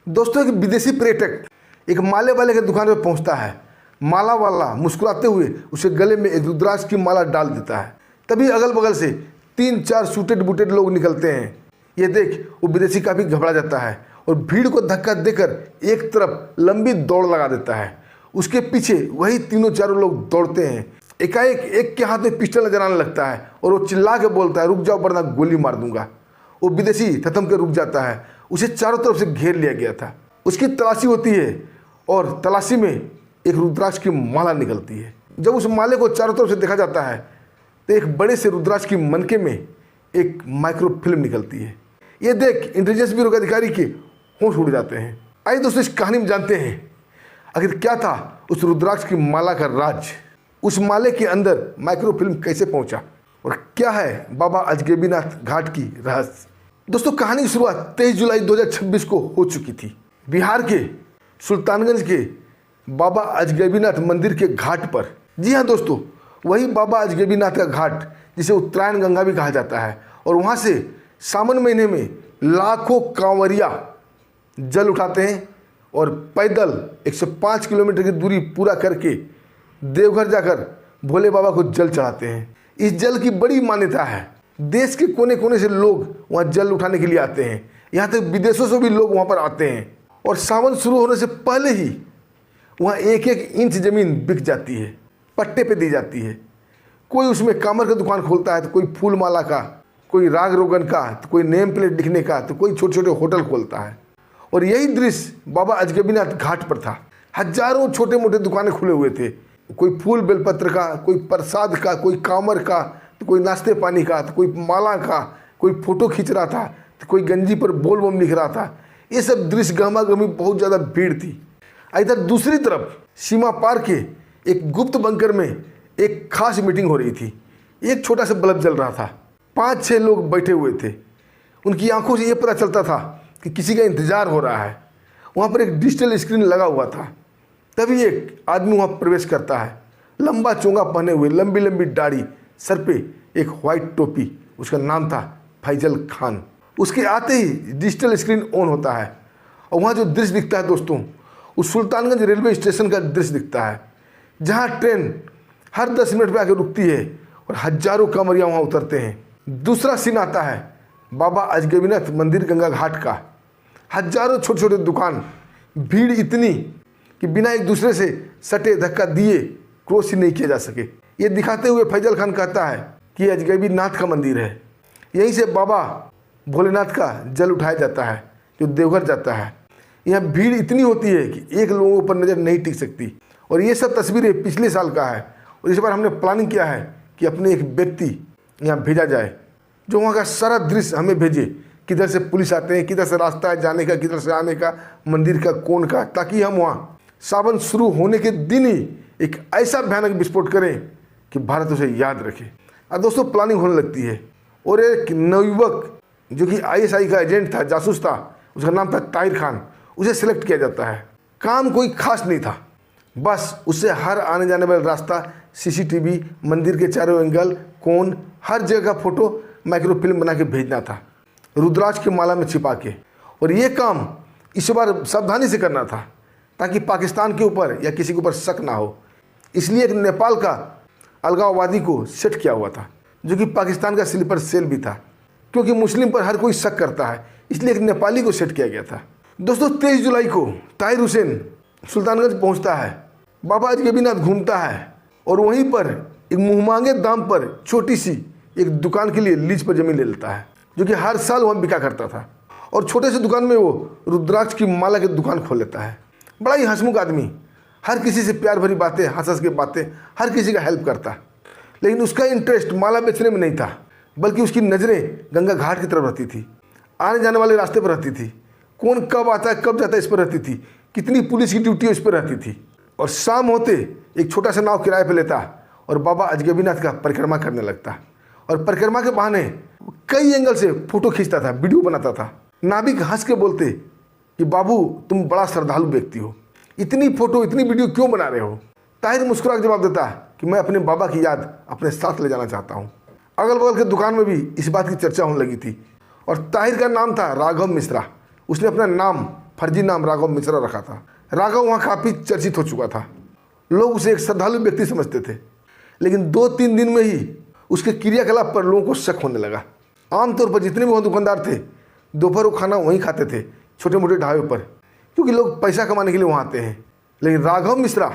दोस्तों, एक विदेशी पर्यटक एक माले वाले की दुकान पर पहुंचता है। माला वाला मुस्कुराते हुए उसे गले में एक रुद्राक्ष की माला डाल देता है। तभी अगल बगल से 3-4 सूटेड बूटेड लोग निकलते हैं। ये देख वो विदेशी काफ़ी घबरा जाता है और भीड़ को धक्का देकर एक तरफ लंबी दौड़ लगा देता है। उसके पीछे वही 3-4 लोग दौड़ते हैं। एकाएक एक के हाथ में पिस्टल नजर आने लगता है और वो चिल्ला के बोलता है, रुक जाओ वरना गोली मार दूंगा। वो विदेशी थथम के रुक जाता है। उसे चारों तरफ से घेर लिया गया था। उसकी तलाशी होती है और तलाशी में एक रुद्राक्ष की माला निकलती है। जब उस माले को चारों तरफ से देखा जाता है तो एक बड़े से रुद्राक्ष की मनके में एक माइक्रो फिल्म निकलती है। ये देख इंटेलिजेंस ब्यूरो के अधिकारी के होश उड़ जाते हैं। आइए दोस्तों, इस कहानी में जानते हैं आखिर क्या था उस रुद्राक्ष की माला का राज, उस माले के अंदर माइक्रो फिल्म कैसे पहुंचा और क्या है बाबा अजगैबीनाथ घाट की रहस्य। दोस्तों, कहानी की शुरुआत 23 जुलाई 2026 को हो चुकी थी। बिहार के सुल्तानगंज के बाबा अजगैबीनाथ मंदिर के घाट पर। जी हाँ दोस्तों, वही बाबा अजगैबीनाथ का घाट जिसे उत्तरायण गंगा भी कहा जाता है। और वहाँ से सावन महीने में लाखों कांवरिया जल उठाते हैं और पैदल 105 किलोमीटर की दूरी पूरा करके देवघर जाकर भोले बाबा को जल चढ़ाते हैं। इस जल की बड़ी मान्यता है। देश के कोने कोने से लोग वहाँ जल उठाने के लिए आते हैं। यहाँ तक विदेशों से भी लोग वहाँ पर आते हैं। और सावन शुरू होने से पहले ही वहाँ 1-1 इंच ज़मीन बिक जाती है, पट्टे पे दी जाती है। कोई उसमें कामर का दुकान खोलता है तो कोई फूल माला का, कोई राग रोगन का, तो कोई नेम प्लेट लिखने का, तो कोई छोटे छोटे होटल खोलता है। और यही दृश्य बाबा अजगैबीनाथ घाट पर था। हजारों छोटे मोटे दुकानें खुले हुए थे। कोई फूल बेलपत्र का, कोई प्रसाद का, कोई कामर का, तो कोई नाश्ते पानी का, तो कोई माला का, कोई फोटो खींच रहा था, तो कोई गंजी पर बोल बम लिख रहा था। ये सब दृश्य गहमा गहमी बहुत ज़्यादा भीड़ थी। इधर दूसरी तरफ सीमा पार के एक गुप्त बंकर में एक खास मीटिंग हो रही थी। एक छोटा सा बल्ब जल रहा था। 5-6 लोग बैठे हुए थे। उनकी आंखों से ये पता चलता था कि किसी का इंतजार हो रहा है। वहाँ पर एक डिजिटल स्क्रीन लगा हुआ था। तभी एक आदमी वहाँ प्रवेश करता है, लंबा चोंगा पहने हुए, लंबी लंबी दाढ़ी, सर पे एक वाइट टोपी। उसका नाम था फैजल खान। उसके आते ही डिजिटल स्क्रीन ऑन होता है और वहाँ जो दृश्य दिखता है दोस्तों, उस सुल्तानगंज रेलवे स्टेशन का दृश्य दिखता है, जहाँ ट्रेन हर 10 मिनट पे आकर रुकती है और हजारों कांवरिया वहाँ उतरते हैं। दूसरा सीन आता है बाबा अजगैबीनाथ मंदिर गंगा घाट का। हजारों छोटे छोटे दुकान, भीड़ इतनी कि बिना एक दूसरे से सटे धक्का दिए क्रॉस ही नहीं किया जा सके। ये दिखाते हुए फैजल खान कहता है कि अजगैबीनाथ का मंदिर है, यहीं से बाबा भोलेनाथ का जल उठाया जाता है जो देवघर जाता है। यहाँ भीड़ इतनी होती है कि एक लोगों पर नज़र नहीं टिक सकती। और ये सब तस्वीरें पिछले साल का है। और इस बार हमने प्लानिंग किया है कि अपने एक व्यक्ति यहाँ भेजा जाए जो वहाँ का सारा दृश्य हमें भेजे, किधर से पुलिस आते हैं, किधर से रास्ता है जाने का, किधर से आने का, मंदिर का कोण का, ताकि हम वहाँ सावन शुरू होने के दिन ही एक ऐसा भयानक विस्फोट करें कि भारत उसे याद रखे। और दोस्तों, प्लानिंग होने लगती है और एक नवयुवक जो कि ISI का एजेंट था, जासूस था, उसका नाम था ताहिर खान, उसे सिलेक्ट किया जाता है। काम कोई खास नहीं था, बस उससे हर आने जाने वाला रास्ता, CCTV, मंदिर के चारों एंगल, कोण, हर जगह का फोटो माइक्रो फिल्म बना के भेजना था, रुद्राक्ष की माला में छिपा के। और ये काम इस बार सावधानी से करना था ताकि पाकिस्तान के ऊपर या किसी के ऊपर शक ना हो। इसलिए एक नेपाल का अलगाववादी को सेट किया हुआ था जो कि पाकिस्तान का स्लीपर सेल भी था, क्योंकि मुस्लिम पर हर कोई शक करता है, इसलिए एक नेपाली को सेट किया गया था। दोस्तों, 23 जुलाई को ताहिर हुसैन सुल्तानगंज पहुंचता है। बाबा अजगैबीनाथ घूमता है और वहीं पर एक मुँहमांगे दाम पर छोटी सी एक दुकान के लिए लीज पर ज़मीन ले लेता है जो कि हर साल वहाँ बिका करता था। और छोटे से दुकान में वो रुद्राक्ष की माला की दुकान खोल लेता है। बड़ा ही हंसमुख आदमी, हर किसी से प्यार भरी बातें, हंस के बातें, हर किसी का हेल्प करता। लेकिन उसका इंटरेस्ट माला बेचने में नहीं था, बल्कि उसकी नज़रें गंगा घाट की तरफ रहती थी, आने जाने वाले रास्ते पर रहती थी, कौन कब आता है कब जाता है इस पर रहती थी, कितनी पुलिस की ड्यूटी इस पर रहती थी। और शाम होते एक छोटा सा नाव किराए पर लेता और बाबा अजगैबीनाथ का परिक्रमा करने लगता। और परिक्रमा के बहाने कई एंगल से फोटो खींचता था, वीडियो बनाता था। नाविक हंस के बोलते कि बाबू, तुम बड़ा श्रद्धालु व्यक्ति हो, इतनी फोटो इतनी वीडियो क्यों बना रहे हो। ताहिर मुस्कुरा के जवाब देता कि मैं अपने बाबा की याद अपने साथ ले जाना चाहता हूँ। अगल बगल के दुकान में भी इस बात की चर्चा होने लगी थी। और ताहिर का नाम था राघव मिश्रा। उसने अपना नाम फर्जी नाम राघव मिश्रा रखा था। राघव वहाँ काफ़ी चर्चित हो चुका था, लोग उसे एक श्रद्धालु व्यक्ति समझते थे। लेकिन 2-3 दिन में ही उसके क्रियाकलाप पर लोगों को शक होने लगा। आमतौर पर जितने भी वहाँ दुकानदार थे दोपहर को खाना वहीं खाते थे, छोटे मोटे ढाबे पर, क्योंकि लोग पैसा कमाने के लिए वहाँ आते हैं। लेकिन राघव मिश्रा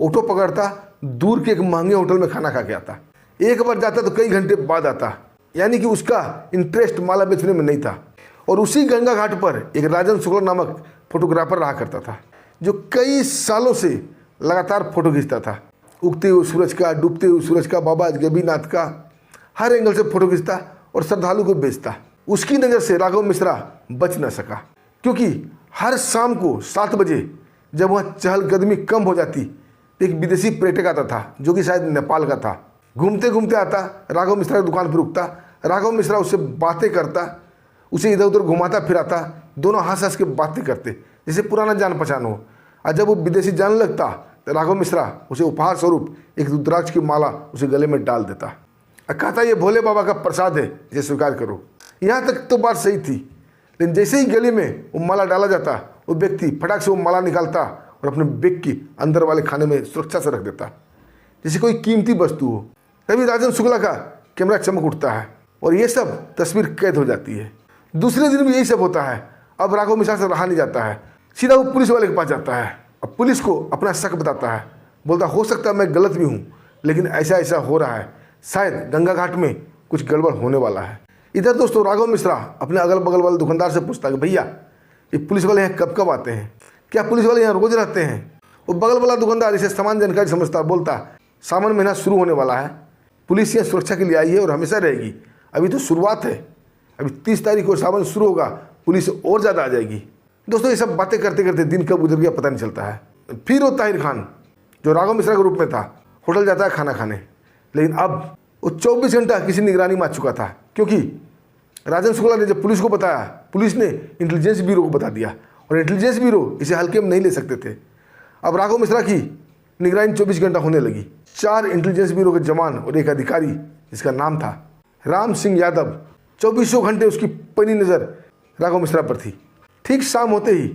ऑटो पकड़ता, दूर के एक महंगे होटल में खाना खा के आता। एक बार जाता तो कई घंटे बाद आता, यानी कि उसका इंटरेस्ट माला बेचने में नहीं था। और उसी गंगा घाट पर एक राजन शुक्ला नामक फोटोग्राफर रहा करता था, जो कई सालों से लगातार फोटो खींचता था। उगते हुए सूरज का, डूबते हुए सूरज का, बाबा गरीबनाथ का, हर एंगल से फोटो खींचता और श्रद्धालु को बेचता। उसकी नज़र से राघव मिश्रा बच न सका, क्योंकि हर शाम को 7 बजे जब वह चहलकदमी कम हो जाती, एक विदेशी पर्यटक आता था, जो कि शायद नेपाल का था। घूमते घूमते आता, राघव मिश्रा की दुकान पर रुकता। राघव मिश्रा उससे बातें करता, उसे इधर उधर घुमाता फिराता। दोनों हंस हंस के बातें करते जैसे पुराना जान पहचान हो। और जब वो विदेशी जाने लगता तो राघव मिश्रा उसे उपहार स्वरूप एक रुद्राक्ष की माला उसे गले में डाल देता और कहता, ये भोले बाबा का प्रसाद है, इसे स्वीकार करो। यहाँ तक तो बात सही थी, लेकिन जैसे ही गले में वो माला डाला जाता, वो व्यक्ति फटाक से वो माला निकालता और अपने बैग की अंदर वाले खाने में सुरक्षा से रख देता, जैसे कोई कीमती वस्तु हो। तभी राजन शुक्ला का कैमरा चमक उठता है और ये सब तस्वीर कैद हो जाती है। दूसरे दिन भी यही सब होता है। अब राघव मिश्रा से रहा नहीं जाता है, सीधा वो पुलिस वाले के पास जाता है। अब पुलिस को अपना शक बताता है, बोलता हो सकता है मैं गलत भी हूँ, लेकिन ऐसा ऐसा हो रहा है, शायद गंगा घाट में कुछ गड़बड़ होने वाला है। इधर दोस्तों राघव मिश्रा अपने अगल बगल वाले दुकानदार से पूछता है कि भैया ये पुलिस वाले यहाँ कब कब आते हैं, क्या पुलिस वाले यहाँ रोज रहते हैं? वो बगल वाला दुकानदार इसे समान जानकारी समझता, बोलता सावन महीना शुरू होने वाला है, पुलिस यहाँ सुरक्षा के लिए आई है और हमेशा रहेगी। अभी तो शुरुआत है, अभी 30 तारीख को सावन शुरू होगा, पुलिस और ज़्यादा आ जाएगी। दोस्तों ये सब बातें करते करते दिन कब गुजर गया पता नहीं चलता है। फिर वो ताहिर खान, जो राघव मिश्रा के रूप में था, होटल जाता है खाना खाने। लेकिन अब वो 24 घंटा किसी निगरानी में आ चुका था, क्योंकि राजन शुक्ला ने जब पुलिस को बताया, पुलिस ने इंटेलिजेंस ब्यूरो को बता दिया और इंटेलिजेंस ब्यूरो इसे हल्के में नहीं ले सकते थे। अब राघव मिश्रा की निगरानी 24 घंटा होने लगी। 4 इंटेलिजेंस ब्यूरो के जवान और एक अधिकारी, जिसका नाम था राम सिंह यादव, 24 घंटे उसकी पैनी नज़र राघव मिश्रा पर थी। ठीक शाम होते ही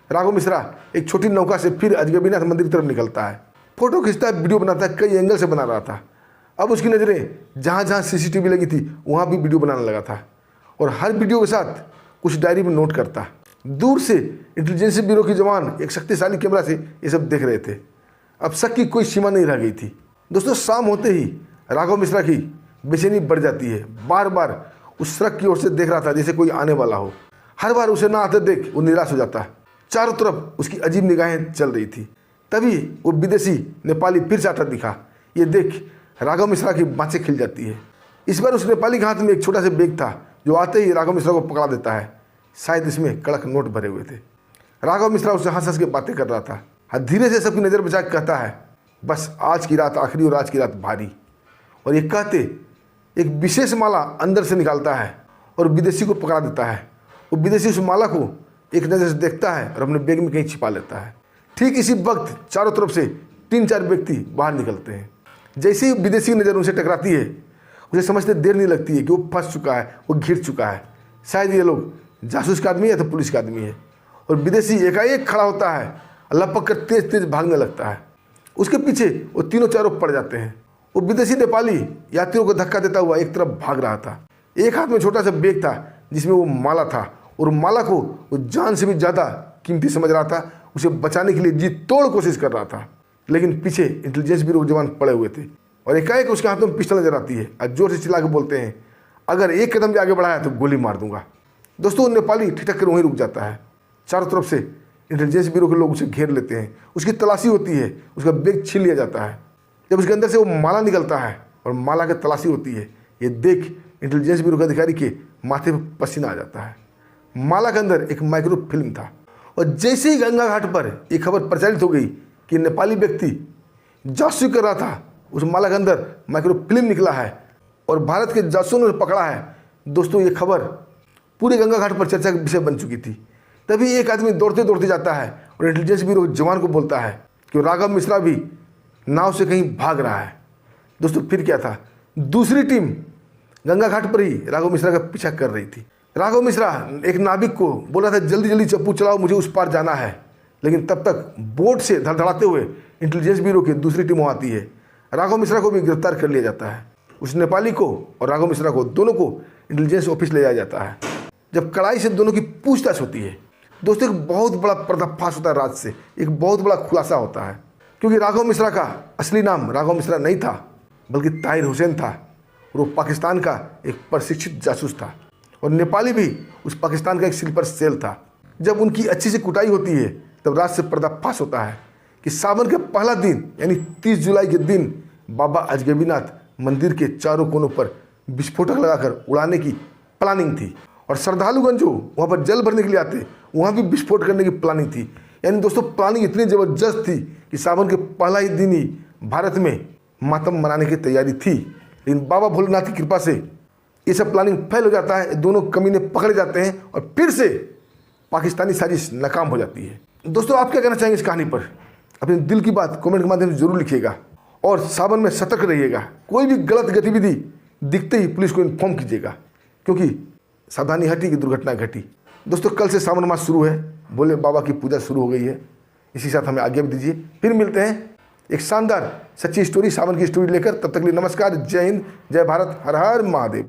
राघव मिश्रा एक छोटी नौका से फिर अजगबीनाथ मंदिर की तरफ निकलता है। फोटो खींचता है, वीडियो बनाता है, कई एंगल से बना रहा था। अब उसकी नज़रें जहाँ जहाँ CCTV लगी थी वहाँ भी वीडियो बनाने लगा था और हर वीडियो के साथ कुछ डायरी में नोट करता। दूर से इंटेलिजेंस ब्यूरो के जवान एक शक्तिशाली कैमरा से ये सब देख रहे थे। अब शक की कोई सीमा नहीं रह गई थी। दोस्तों शाम होते ही राघव मिश्रा की बेचैनी बढ़ जाती है। बार बार उस सड़क की ओर से देख रहा था जैसे कोई आने वाला हो। हर बार उसे ना आते देख वो निराश हो जाता। चारों तरफ उसकी अजीब निगाहें चल रही थी। तभी वो विदेशी नेपाली फिर से आता दिखा। ये देख राघव मिश्रा की बाँछें खिल जाती है। इस बार उस नेपाली के हाथ में एक छोटा सा बैग था, जो आते ही राघव मिश्रा को पकड़ा देता है। शायद इसमें कड़क नोट भरे हुए थे। राघव मिश्रा उससे हंस हंस के बातें कर रहा था। धीरे से सबकी नज़र बचा के कहता है, बस आज की रात आखिरी और आज की रात भारी। और ये कहते एक विशेष माला अंदर से निकालता है और विदेशी को पकड़ा देता है। वो विदेशी उस माला को एक नज़र से देखता है और अपने बैग में कहीं छिपा लेता है। ठीक इसी वक्त चारों तरफ से 3-4 व्यक्ति बाहर निकलते हैं। जैसे ही विदेशी की नज़र उनसे टकराती है, उसे समझते देर नहीं लगती है कि वो फंस चुका है, वो घिर चुका है। शायद ये लोग जासूस का आदमी है या तो पुलिस का आदमी है। और विदेशी एकाएक खड़ा होता है, लपक कर तेज तेज भागने लगता है। उसके पीछे वो तीनों चारों पड़ जाते हैं। वो विदेशी नेपाली यात्रियों को धक्का देता हुआ एक तरफ भाग रहा था। एक हाथ में छोटा सा बैग था जिसमें वो माला था, और माला को वो जान से भी ज़्यादा कीमती समझ रहा था। उसे बचाने के लिए जी तोड़ कोशिश कर रहा था, लेकिन पीछे इंटेलिजेंस ब्यूरो के जवान पड़े हुए थे। और एकाएक उसके हाथों में पिस्टल नजर आती है और जोर से चिल्ला के बोलते हैं, अगर एक कदम भी आगे बढ़ाया तो गोली मार दूंगा। दोस्तों नेपाली ठिठक कर वहीं रुक जाता है। चारों तरफ से इंटेलिजेंस ब्यूरो के लोग उसे घेर लेते हैं। उसकी तलाशी होती है, उसका बैग छीन लिया जाता है। जब उसके अंदर से वो माला निकलता है और माला की तलाशी होती है, ये देख इंटेलिजेंस ब्यूरो के अधिकारी के माथे पर पसीना आ जाता है। माला के अंदर एक माइक्रो फिल्म था, और जैसे ही गंगा घाट पर एक खबर प्रचारित हो गई कि नेपाली व्यक्ति जासूसी कर रहा था, उस माला के अंदर माइक्रो फिल्म निकला है और भारत के जासूसों ने पकड़ा है। दोस्तों ये खबर पूरे गंगा घाट पर चर्चा का विषय बन चुकी थी। तभी एक आदमी दौड़ते दौड़ते जाता है और इंटेलिजेंस ब्यूरो के जवान को बोलता है कि राघव मिश्रा भी नाव से कहीं भाग रहा है। दोस्तों फिर क्या था, दूसरी टीम गंगा घाट पर ही राघव मिश्रा का पीछा कर रही थी। राघव मिश्रा एक नाविक को बोल रहा था जल्दी जल्दी चप्पू चलाओ, मुझे उस पार जाना है, लेकिन तब तक बोट से धड़धड़ाते हुए इंटेलिजेंस ब्यूरो की दूसरी टीम वहाँ आती है। राघव मिश्रा को भी गिरफ्तार कर लिया जाता है। उस नेपाली को और राघव मिश्रा को दोनों को इंटेलिजेंस ऑफिस ले जाया जाता है। जब कड़ाई से दोनों की पूछताछ होती है दोस्तों, एक बहुत बड़ा पर्दाफाश होता है राज से, एक बहुत बड़ा खुलासा होता है। क्योंकि राघव मिश्रा का असली नाम राघव मिश्रा नहीं था, बल्कि ताहिर हुसैन था और वो पाकिस्तान का एक प्रशिक्षित जासूस था और नेपाली भी उस पाकिस्तान का एक स्लीपर सेल था। जब उनकी अच्छी से कुटाई होती है तब राज से पर्दाफाश होता है कि सावन के पहला दिन यानी 30 जुलाई के दिन बाबा अजगैबीनाथ मंदिर के चारों कोनों पर विस्फोटक लगाकर उड़ाने की प्लानिंग थी और श्रद्धालुगण जो वहाँ पर जल भरने के लिए आते वहाँ भी विस्फोट करने की प्लानिंग थी। यानी दोस्तों प्लानिंग इतनी ज़बरदस्त थी कि सावन के पहला ही दिन ही भारत में मातम मनाने की तैयारी थी। लेकिन बाबा भोलेनाथ की कृपा से ये सब प्लानिंग फेल हो जाता है, दोनों कमीने पकड़े जाते हैं और फिर से पाकिस्तानी साजिश नाकाम हो जाती है। दोस्तों आप क्या कहना चाहेंगे इस कहानी पर? अपने दिल की बात कमेंट के माध्यम से जरूर लिखिएगा और सावन में सतर्क रहिएगा। कोई भी गलत गतिविधि दिखते ही पुलिस को इन्फॉर्म कीजिएगा, क्योंकि सावधानी हटी की दुर्घटना घटी। दोस्तों कल से सावन मास शुरू है, भोले बाबा की पूजा शुरू हो गई है। इसी साथ हमें आज्ञा भी दीजिए, फिर मिलते हैं एक शानदार सच्ची स्टोरी, सावन की स्टोरी लेकर। तब तक के लिए नमस्कार, जय हिंद, जय भारत, हर हर महादेव।